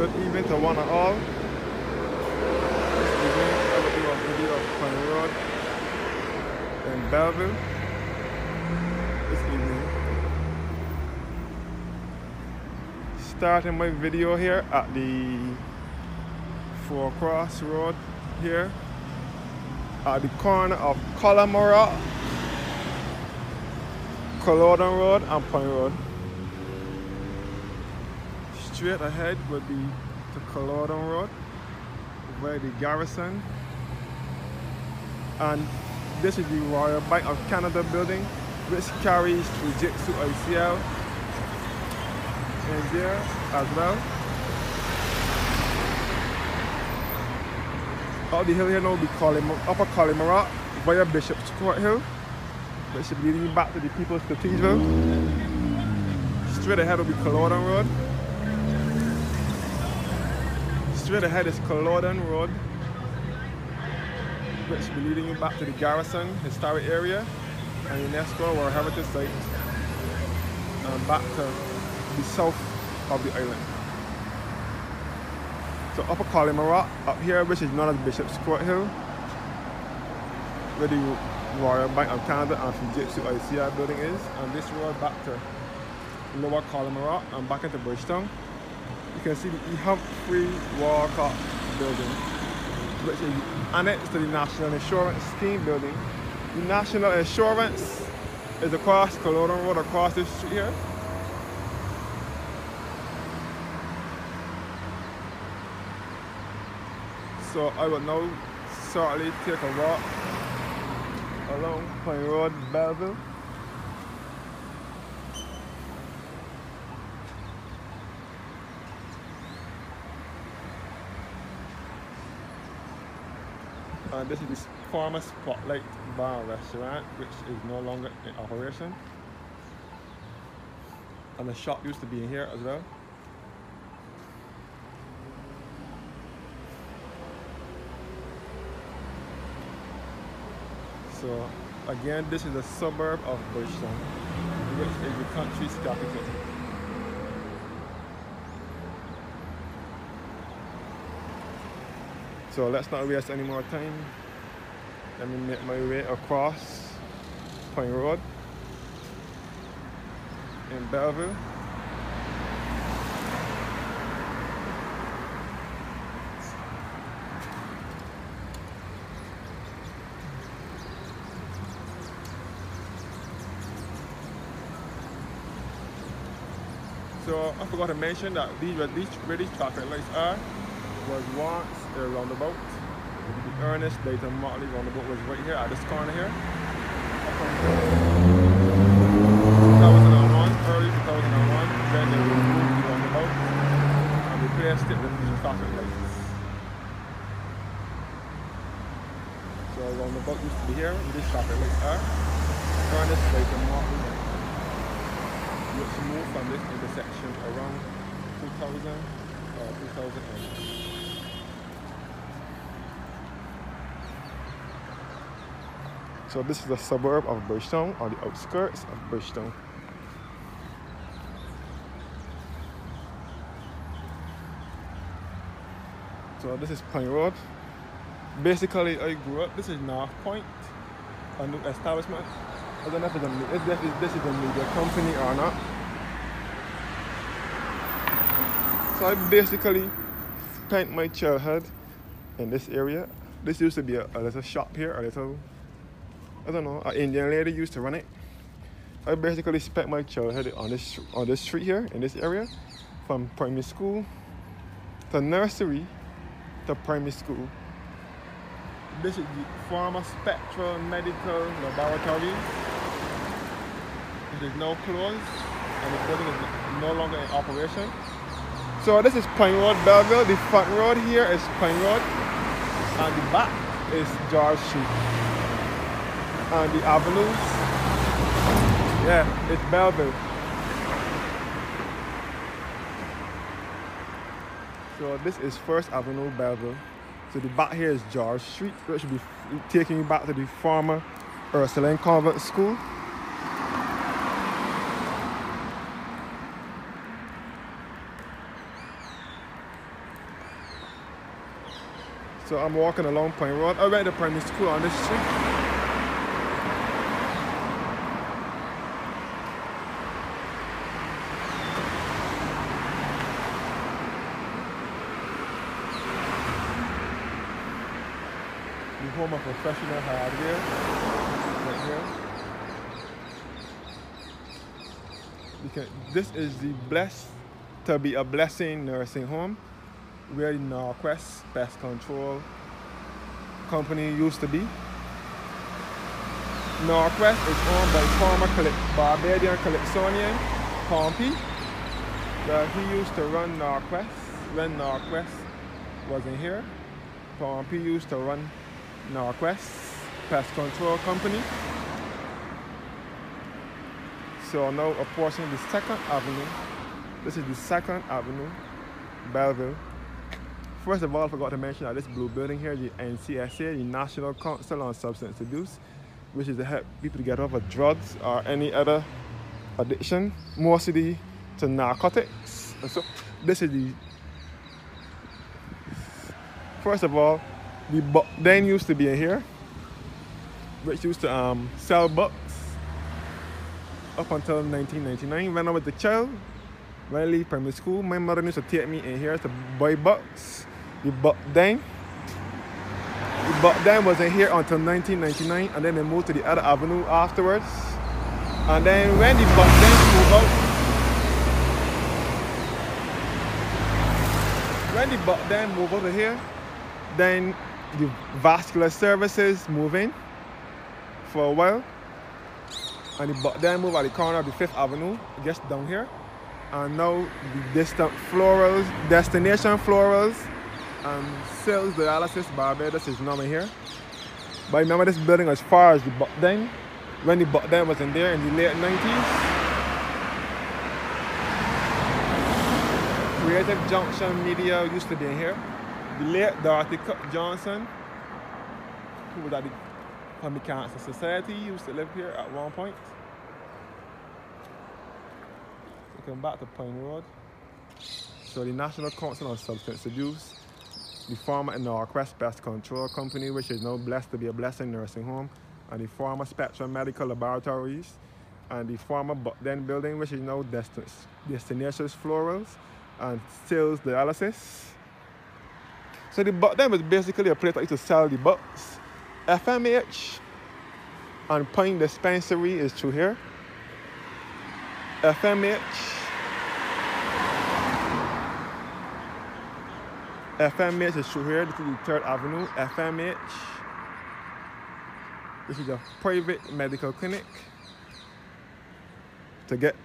Good evening to one and all. This evening I will do a video of Point Road in Belleville. This evening. Starting my video here at the Four Cross Road here at the corner of Cullimore, Culloden Road and Point Road. Straight ahead would be to Culloden Road, where the garrison, and this is the Royal Bank of Canada building, which carries Fujitsu ICL in there as well. Up the hill here now will be Upper Cullimore via Bishop's Court Hill, which should be leading you back to the People's Cathedral. Straight ahead will be Culloden Road. Straight ahead is Culloden Road, which will be leading you back to the Garrison Historic Area and UNESCO World Heritage Site, and back to the south of the island. So Upper Cullimore up here, which is known as Bishop's Court Hill, where the Royal Bank of Canada and Fujitsu ICI building is, and this road back to Lower Cullimore and back into Bridgetown. You can see the E. Humphrey Walcott building, which is annexed to the National Insurance Scheme building. The National Insurance is across Culloden Road, across this street here. So I will now shortly take a walk along Point Road, Belleville. And this is the former Spotlight Bar and Restaurant, which is no longer in operation. And the shop used to be in here as well. So again, this is a suburb of Bridgetown, which is the country's capital. So let's not waste any more time. Let me make my way across Point Road in Belleville. So I forgot to mention that where these traffic lights are was once a roundabout. The Ernest Dayton Motley roundabout was right here at this corner here. 2001, early 2001, then they removed the roundabout and replaced it with these traffic lights. So the roundabout used to be here, and these traffic lights are Ernest Dayton Motley, which moved from this intersection around 2000 or 2008. So this is a suburb of Bridgetown, or the outskirts of Bridgetown. So this is Point Road. Basically, I grew up, this is North Point, a new establishment. I don't know if this is a media company or not. So I basically spent my childhood in this area. This used to be a little shop here, a little, I don't know, an Indian lady used to run it. I basically spent my childhood on this street here, in this area, from primary school to nursery to primary school. This is the former Spectral Medical Laboratory. It is now closed and the building is no longer in operation. So this is Point Road, Belleville. The front road here is Point Road and the back is George Street. And the avenues, yeah, it's Belleville. So this is First Avenue, Belleville. So the back here is George Street, which will be taking you back to the former Ursuline Convent School. So I'm walking along Point Road. I went to primary school on this street. The home of professional hardware. Right here. This is the blessed to be a blessing nursing home where the Northwest Pest Control Company used to be. Northwest is owned by former Barbadian Calypsonian Pompey. He used to run Northwest. When Northwest wasn't here, Pompey used to run Northwest Pest Control Company. So now approaching the 2nd Avenue. This is the 2nd Avenue, Belleville. First of all, I forgot to mention that this blue building here, the NCSA, the National Council on Substance Abuse, which is to help people to get off of drugs or any other addiction, mostly to narcotics. And so this is the, first of all, the then used to be in here, which used to sell books up until 1999. When I was a child, when I leave primary school, my mother used to take me in here to buy books. The buck den was in here until 1999, and then they moved to the other avenue afterwards. And then when the buck den moved out, over here, then the vascular services move in for a while, and the buck den moved at the corner of the 5th Avenue, just down here. And now the destination florals and sales dialysis Barbados is now in here. But I remember this building as far as the buck den, when the buck den was in there in the late 90s. Creative Junction Media used to be in here. The late Dorothy Cook Johnson, who was at the Family Cancer Society, used to live here at one point. Come back to Point Road. So the National Council on Substance Abuse, the former Northwest Pest Control Company, which is now blessed to be a blessing nursing home, and the former Spectrum Medical Laboratories, and the former then building, which is now Destinations Florals and Stills Dialysis. So the then was basically a place that used to sell the books. FMH and Pine Dispensary is through here. FMH is through here. This is the 3rd Avenue. FMH. This is a private medical clinic to get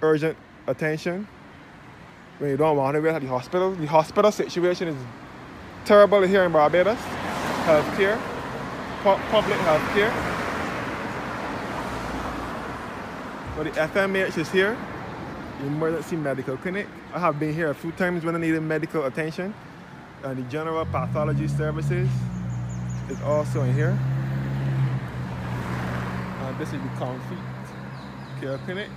urgent attention when you don't want to go to the hospital. The hospital situation is terrible here in Barbados. Healthcare, public healthcare. But the FMH is here, the emergency medical clinic. I have been here a few times when I needed medical attention. And the general pathology services is also in here. And this is the Confit Care Clinic.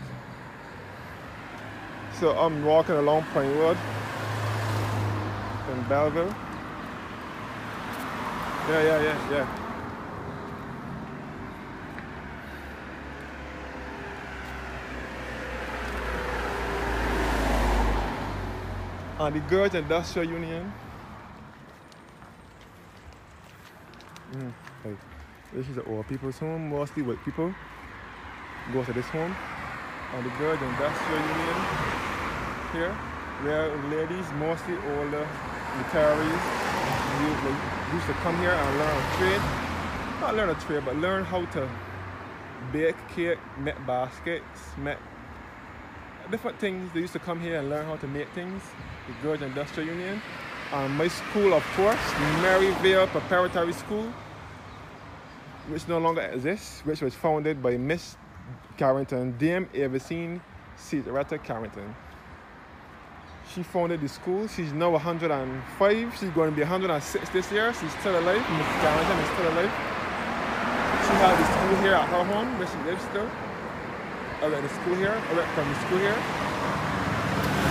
So I'm walking along Point Road in Belleville. Yeah. And the Girls Industrial Union. This is an old people's home, mostly white people go to this home. And the Girls Industrial Union here, where ladies, mostly older retirees, used to come here and learn a trade. Not learn a trade, but learn how to bake cake, make baskets, make different things. They used to come here and learn how to make things. The Girls Industrial Union. My school, of course, Maryvale Preparatory School, which no longer exists, which was founded by Miss Carrington, Dame Avicine Cedaretta Carrington. She founded the school. She's now 105. She's going to be 106 this year. She's still alive. Miss Carrington is still alive. She had the school here at her home, where she lives still. I went to school here. I went from the school here.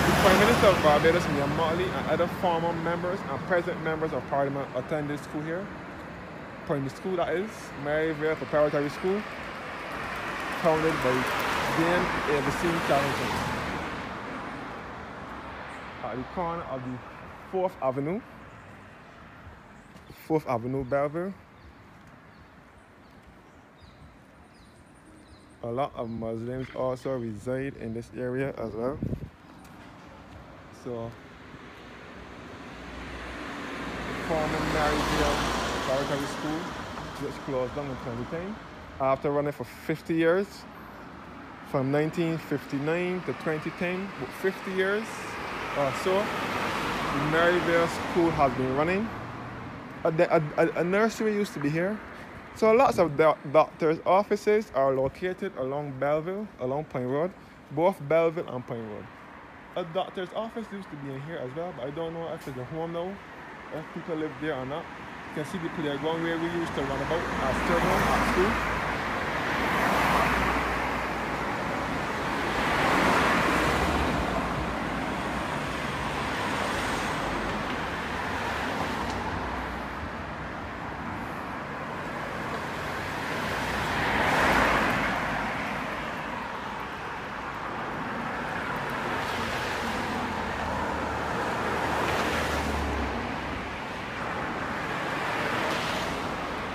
The Prime Minister of Barbados, Mia Motley, and other former members and present members of Parliament attend this school here. Primary school, that is, Maryvale Preparatory School, founded by Dan Avicine Carrington. At the corner of the 4th Avenue, Belleville. A lot of Muslims also reside in this area as well. So, the former Maryvale Preparatory School, which closed down in 2010, after running for 50 years, from 1959 to 2010, about 50 years or so, the Maryvale School has been running. A nursery used to be here. So lots of doctors' offices are located along Belleville, along Pine Road, both Belleville and Pine Road. A doctor's office used to be in here as well, but I don't know if it's a home now, if people live there or not. You can see the playground where we used to run about as children at school.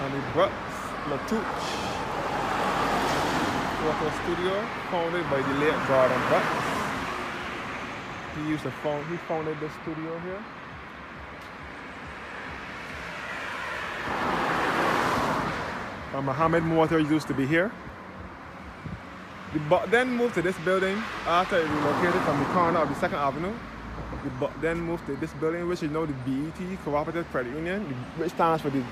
And the Brooks Latouche photo studio, founded by the late Gordon Brooks. He founded this studio here. And Mohammed Motors used to be here. The Buck then moved to this building after it relocated from the corner of the 2nd Avenue. The Buck then moved to this building, which is now the BET Cooperative Credit Union, which stands for the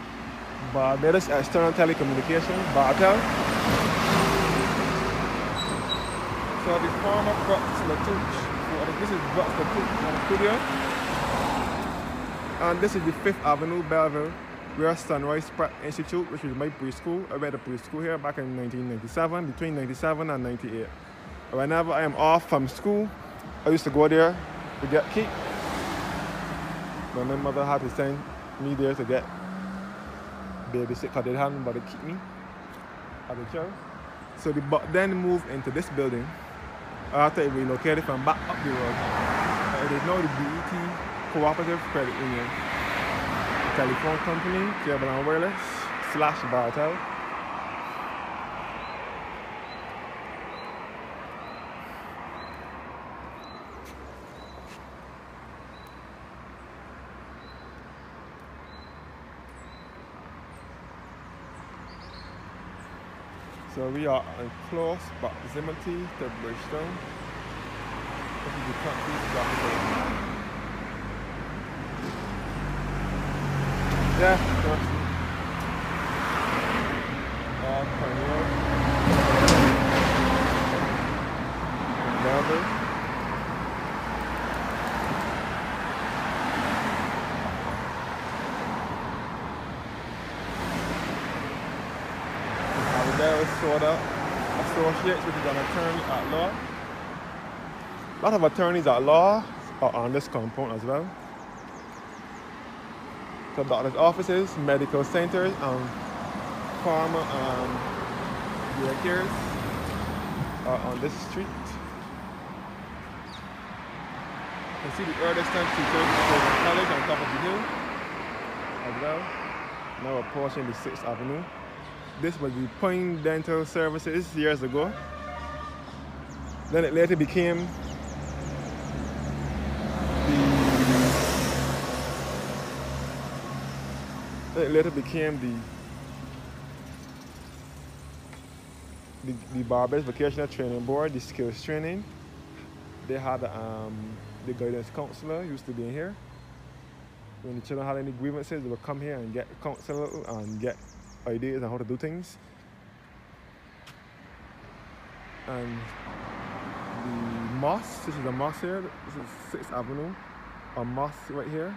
Barbados External Telecommunications, Bartel. So the former Brooks Latouche, this is Brooks Latouche studio. And this is the 5th Avenue, Belleville, where Sunrise Prep Institute, which is my preschool. I went to preschool here back in 1997, between 97 and 98. Whenever I am off from school, I used to go there to get keep. But my mother had to send me there to get babysit because they hadn't nobody keep me as a child. So the Buck then moved into this building after it relocated from back up the road. It is now the BET Cooperative Credit Union, telephone company, cable and wireless, / Bartel. So we are in close proximity to Bridgetown. This is the country capital. Yeah, Pioneer. Melbourne. There is Soda Associates, which is an attorney at law. A lot of attorneys at law are on this compound as well. So doctors' offices, medical centers, and farmer and daycares are on this street. You can see the earliest time teachers in college on top of the hill as well. Now approaching the 6th Avenue. This was the Point Dental Services years ago. Then it later became the Barbados Vocational Training Board, the skills training. They had the guidance counselor used to be in here. When the children had any grievances, they would come here and get counsel and get ideas on how to do things. And the mosque, this is the mosque here, this is 6th Avenue, a mosque right here.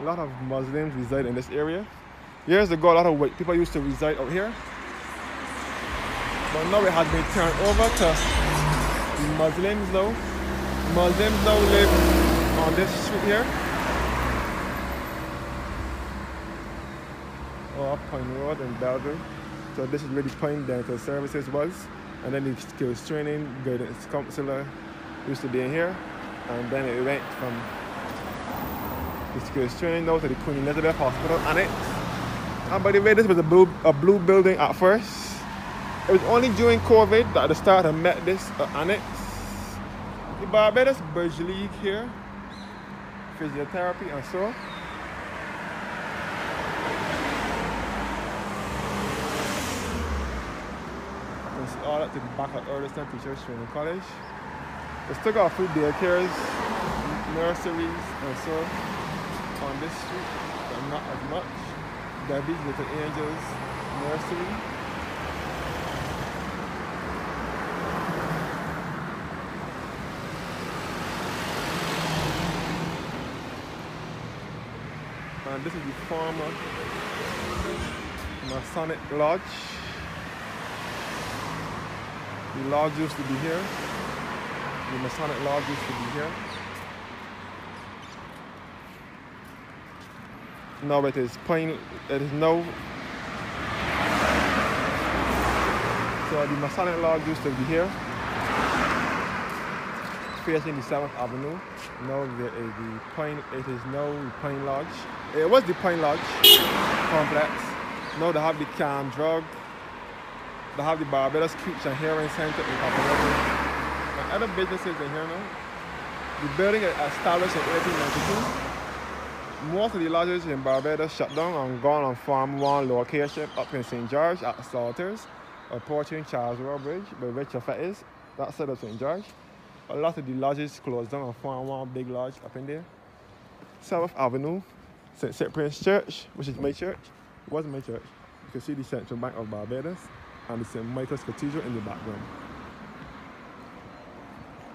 A lot of Muslims reside in this area. Years ago, a lot of white people used to reside out here. But now it has been turned over to the Muslims though. Muslims now live on this street here. Or Point Road in Belleville. So this is where the Point Dental Services was. And then the skills training guidance counselor used to be in here. And then it went from the skills training now to the Queen Elizabeth Hospital Annex. And by the way, this was a blue building at first. It was only during COVID that the start had met this annex. The Barbados Bridge League here, physiotherapy and so. It's all up to the back of Earlston Teachers Training College. They still got food daycares, nurseries and so on this street, but not as much. Debbie's Little Angels Nursery. And this is the former Masonic Lodge. The lodge used to be here. The Masonic Lodge used to be here. Now it is plain, it is no. So the Masonic Lodge used to be here, facing the 7th Avenue. Now there is the Point, it is now the Point Lodge. It was the Point Lodge complex. Now they have the Can Drug. They have the Barbados Speech and Hearing Center in operation. And other businesses in here now. The building is established in 1892. Most of the lodges in Barbados shut down and gone on Farm 1 location up in St. George at Salters, approaching Charles Road Bridge, by which Fett is. That's side of St. George. A lot of the lodges closed down on Farm 1 big lodge up in there. 7th Avenue, St. Cyprian's Church, which is my church, was my church. You can see the Central Bank of Barbados and the St. Michael's Cathedral in the background.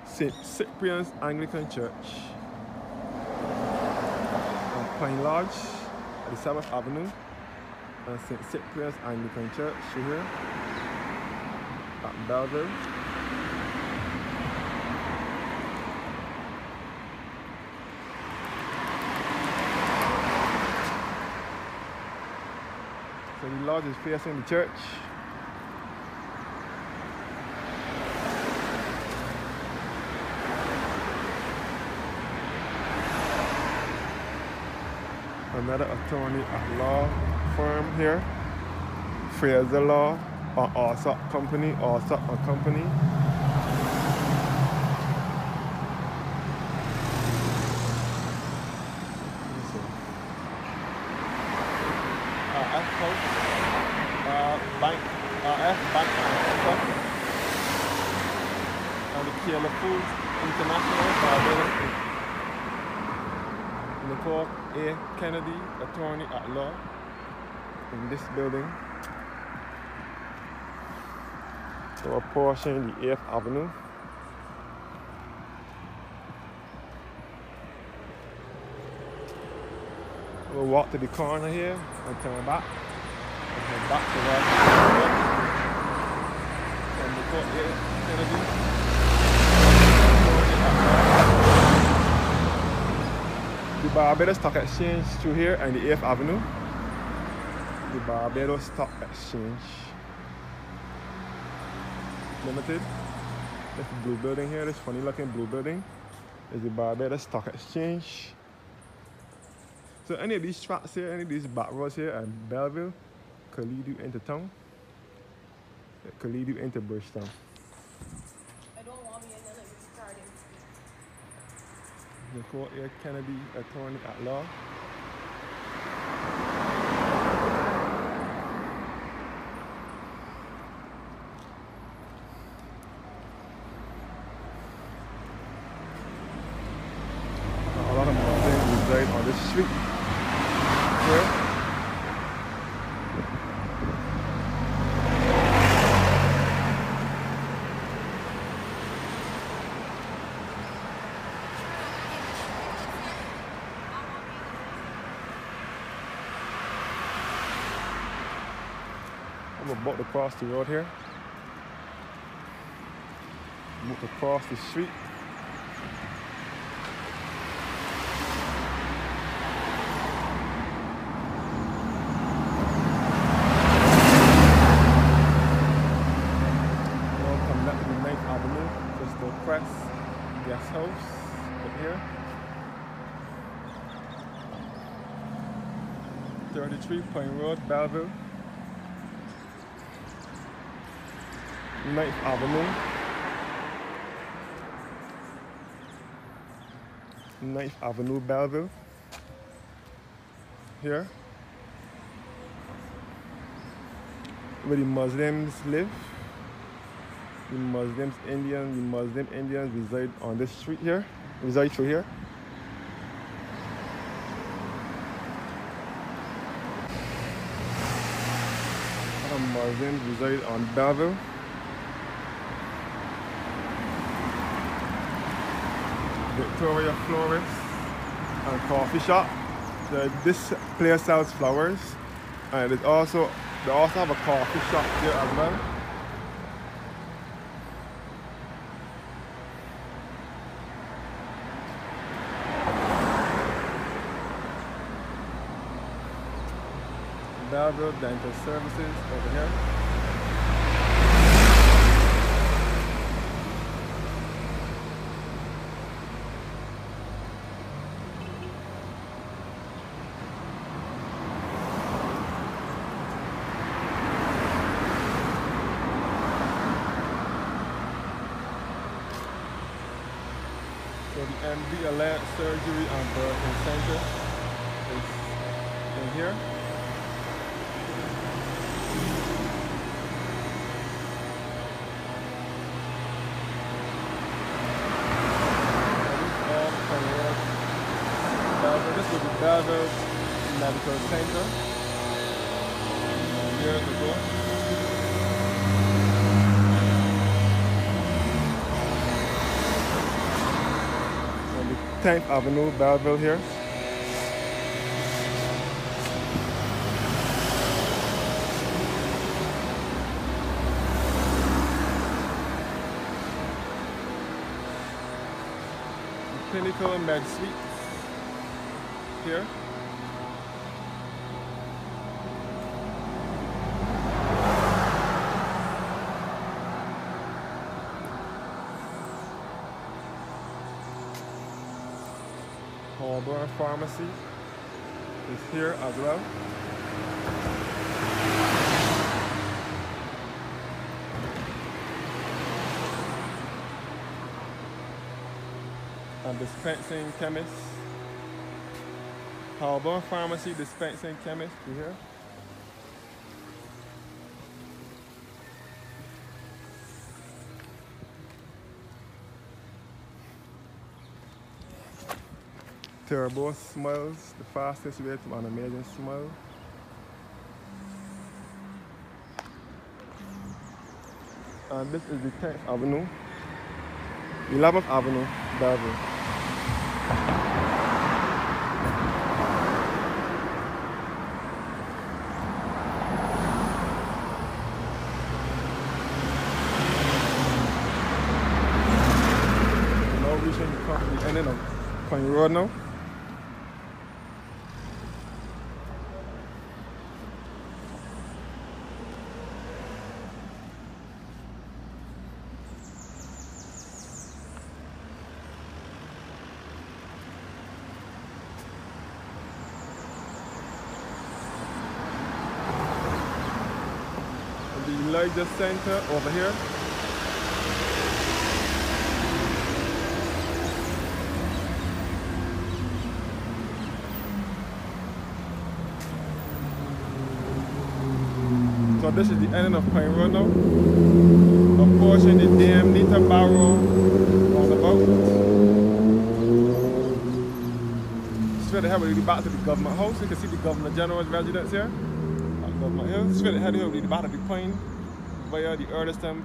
St. Cyprian's Anglican Church. Pine Lodge at the 7th Avenue and St. Cyprian's Anglican Church here at Belleville. So the lodge is facing the church. Another attorney at law firm here, Fraser Law, or Allsop Company, Allsop and Company. F Bank, F Bank and the Kayla Foods International Barbados. Nicole A. Kennedy, attorney at law, in this building. So approaching the 8th Avenue. We'll walk to the corner here and turn back. And head back to where from Nicole A. Kennedy. The Barbados Stock Exchange through here and the 8th Avenue. The Barbados Stock Exchange Limited. This blue building here, this funny looking blue building, is the Barbados Stock Exchange. So any of these tracks here, any of these back roads here and Belleville could lead you into town. It could lead you into Bridgetown. Nicole A. Kennedy, attorney at law. A lot of Muslims reside on this street here. I'm about to cross the road here. to cross the street. Come back to the 9th Avenue, Crystal Crest Guest House up here. 33 Point Road, Belleville. 9th Avenue. 9th Avenue, Belleville. Here. Where the Muslims live. The Muslim Indians reside on this street here. Reside through here. Muslims reside on Belleville. Victoria Florist and Coffee Shop. This place sells flowers, and they also have a coffee shop here as well. Belleville Dental Services over here. So the MD Alliance Surgery and Birthing Center is in here. This was the Barbados Medical Center years ago. On the 10th Avenue, Belleville here. The Pinnacle Med Suite. Here. Harbor Pharmacy is here as well. And dispensing chemist. Harbor Pharmacy dispensing chemist here. Turbo Smiles, the fastest way to an amazing smile. And this is the 10th Avenue, 11th Avenue, Belleville. Reaching the ending of Point Road now. The Elijah Center over here. So this is the ending of Point Road now. Approaching the dam Nita Barrow roundabout. Straight ahead we'll be back to the Government House. You can see the Governor General's residence here at Government Hill. Straight ahead we'll be back to the point via the Earlston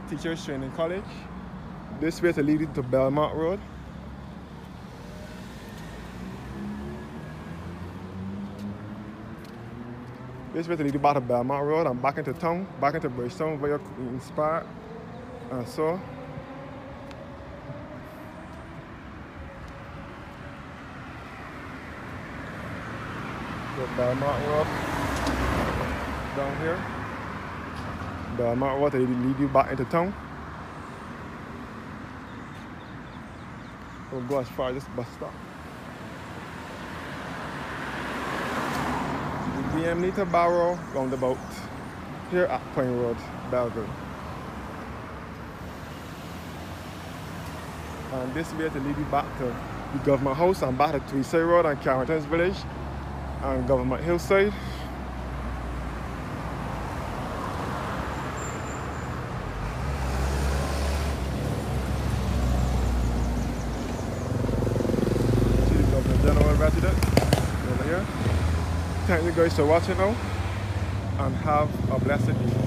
Teachers Training College. This way to lead you to Belmont Road. This way to lead you back to Belmont Road and back into town, back into Bridgetown via Queen's Park and so. Belmont Road down here. Belmont Road, they lead you back into town. We'll go as far as this bus stop. The BM Nita Barrow roundabout here at Point Road, Belleville. And this way to lead you back to the Government House and back to Tweedside Road and Carrington's Village and Government Hillside. See the Governor General residence over here. Thank you guys for watching now and have a blessed evening.